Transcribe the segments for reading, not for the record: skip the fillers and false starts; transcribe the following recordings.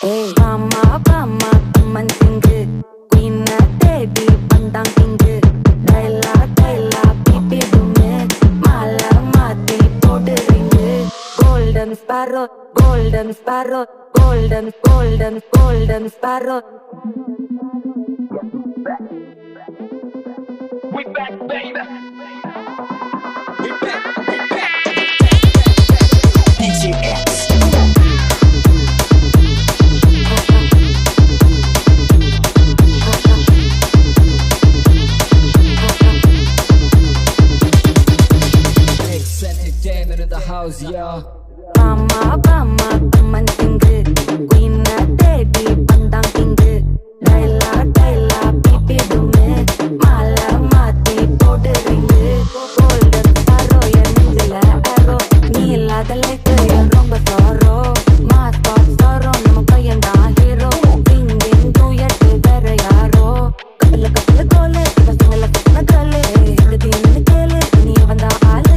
Hey, mama, mama, man singu. Queen na baby, pandang tinggu. Daila, daila, pipi dume. Mala mati, podu ringu. Golden sparrow, golden sparrow, golden, golden, golden sparrow. We back, baby. We back, we back. DGX. Entertainment in the house, y'all. Mama, mama, man singu. Queen na baby, pandang tinggu. Daila, daila, pipi dume. Mala mati, podu ringu. Golden sparrow, என் நெஞ்சில arrow. நீ இல்லாத life என் ரொம்ப sorrow. Mascot sorrow, நம்ம பையன்தான் hero. Singing duet வேற யாரோ. கப்பல கப்பல கோலு, பசங்கள கப்பன காலு. எங்க தீனு கேளு, நீ வந்தா ஆளு.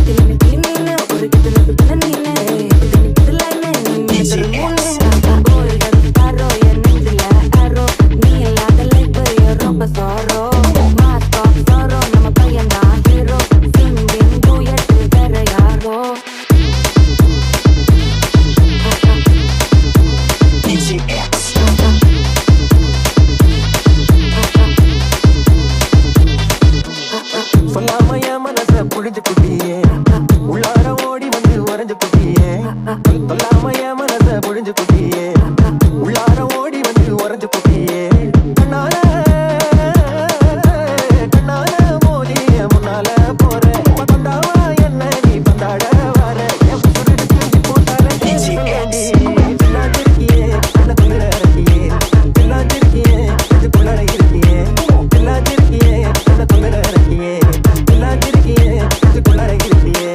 திலிமி திலிமின்னு ஒரு கிட்டல சுத்தன நீனு. திலிமி திலிமைன்னு நீ மேத்தரு மூணு. Golden sparrow, என் நெஞ்சில arrow. நீ இல்லாத life என் ரொம்ப sorrow. Mascot sorrow, நம்ம பையன்தான் hero. Singing duet வேற யாரோ. DGX. சொல்லாம என் மனச புழிஞ்சு குட்டியே உள்ளார ஓடி வந்து உறைஞ்சு குட்டியே சொல்லாம என் மனச புழிஞ்சு குட்டியே உள்ளார ஓடி வந்து உறைஞ்சு குட்டியே கண்ணால கண்ணால மோதி முன்னால போற பந்தாவா என்ன நீ பந்தாட வர என் புசுரடு கிழிஞ்சு போட்டால எல்லாம் திருக்கியே என்ன குளிர இறக்கியே எல்லாம் திருக்கியே இது குள்ளட இருக்கியே எல்லாம் திருக்கியே என்ன குளிர இறக்கியே எல்லாம் திருக்கியே இது குள்ளட இருக்கியே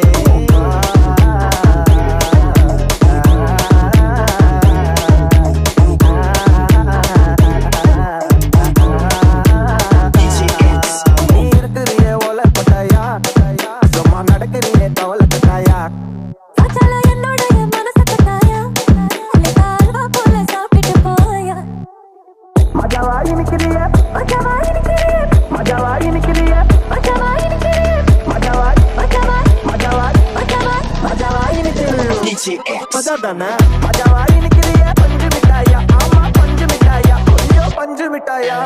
நீ இருக்கிறிய ஓலை பட்டாயா சும்மா நடக்கிறிய தவளை பட்டாயா சாச்சால என்னோடைய மனசு தட்டாயா அன்னைக்கு அல்வா போல சாப்பிட்டு போயா மஜாவாடி நிக்கிறிய மஜாவாய் நிக்கிறியே மஜாவாடி நிக்கிறிய மஜாவாய் நிக்கிறியே மஜாவாடி மஜாவாய் மஜாவாடி மஜாவாய் மஜாவாடி நிக்கிறிய DGX. மஜாதானே மஜாவாடி நிக்கிறிய பஞ்சு மிட்டாயா ஆமா பஞ்சு மிட்டாயா கொஞ்சம் பஞ்சு மிட்டாயா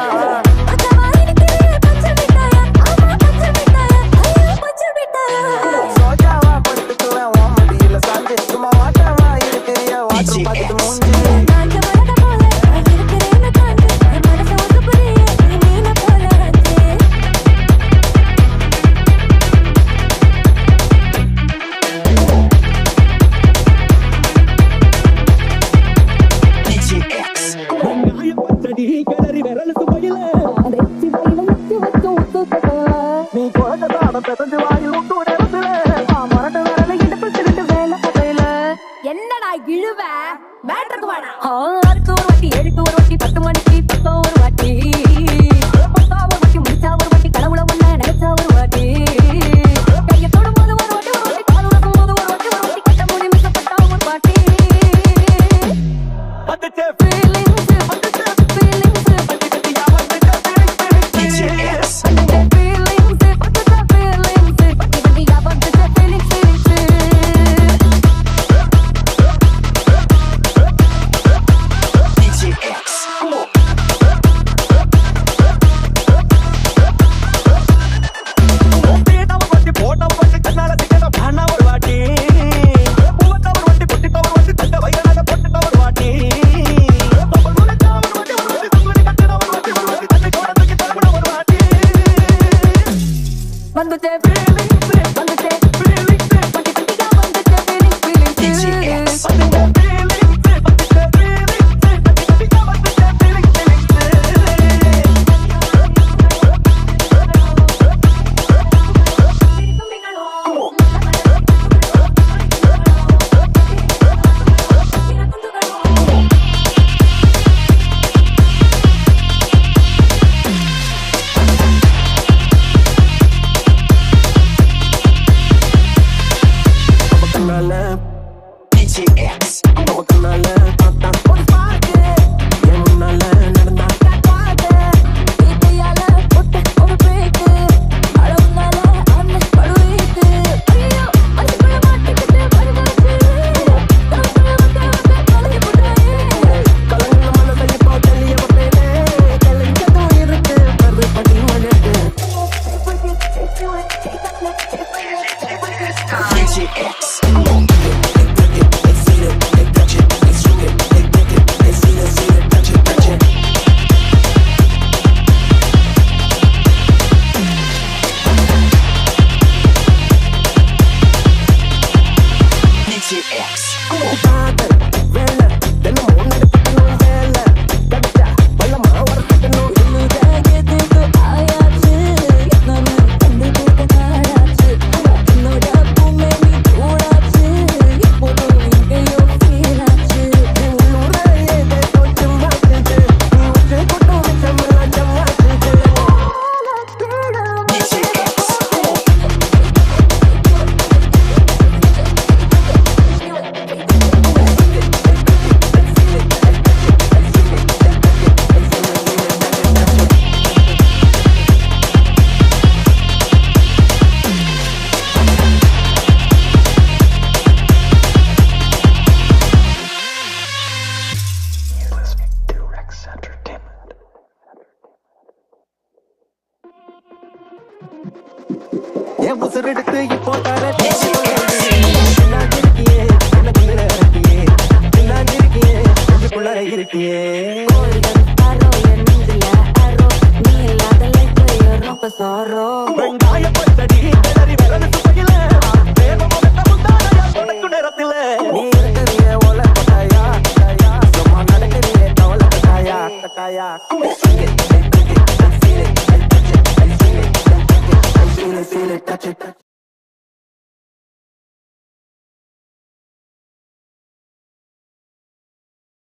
மஜாவாய் நிக்கிறியே பச்சை மிட்டாயா ஆமா பச்சை மிட்டாயா ஐயோ பச்சை மிட்டாயா சோஜாவா படுத்துக்குவேன் உன் மடியில சாஞ்சு சும்மா வாட்டவா இருக்கிறிய வாட்டர் பார்த்துட்டு மூஞ்சி நான்கு மரத போல நான் இருக்கிறேன்னு காஞ்சு என் மனசு ஒன்று புரிய நீ மீன போல அஞ்சு DGX. கிளறி விரல் சுவையில அரைச்சி வயில நச்சு வச்சு ஊத்துக்கோ நீ குழந்தை பெசஞ்சு வாயில் விட்டு நேரத்துல மரட்டு வரல இடுப்பு திருட்டு வேலை கதையில என்னடா இழுவ மேட்ருக்கு வேணா ஆறுக்கு ஒரு வாட்டி ஏழுக்கு ஒரு வாட்டி 10 மணிக்கு பக்கம் ஒரு வாட்டி பத்தா ஒரு வாட்டி முடிச்சா ஒரு வாட்டி கடவுள ஒண்ண நினைச்சா ஒரு வாட்டி கைய தொடும்போது ஒரு வாட்டி ஒரு வாட்டி கால் உடக்கும் போது ஒரு வாட்டி கட்ட முடி மிச்சப்பட்டா ஒரு வாட்டி வந்துட்டே ஃபீலிங்ஸ் வந்துட்ட ஃபீலிங்ஸ் பட்டி பட்டியா வந்துட்ட DGX. வந்துட்ட ஃபீலிங்ஸ் வந்துட்ட ஃபீலிங்ஸ் பட்டி பட்டியா வந்துட்ட ஃபீலிங்ஸ் DGX. உசுரெடுத்து இப்போ தர இருக்கியே எனக்குள்ள இருக்கியே இருக்கியே கொஞ்சக்குள்ளார இருக்கியே Golden sparrow, என் நெஞ்சில arrow. நீ இல்லாத life ரொம்ப sorrow. வெங்காய பச்சடி கிளறி விரல் சுவையில வேகமா வெட்ட முந்தானையா தொடக்கு நேரத்தில நீ இருக்கிறியே ஓல கொட்டாயா சும்மா நடக்கிறியே தவள கட்டாயா கட்டாயா feel it, touch it.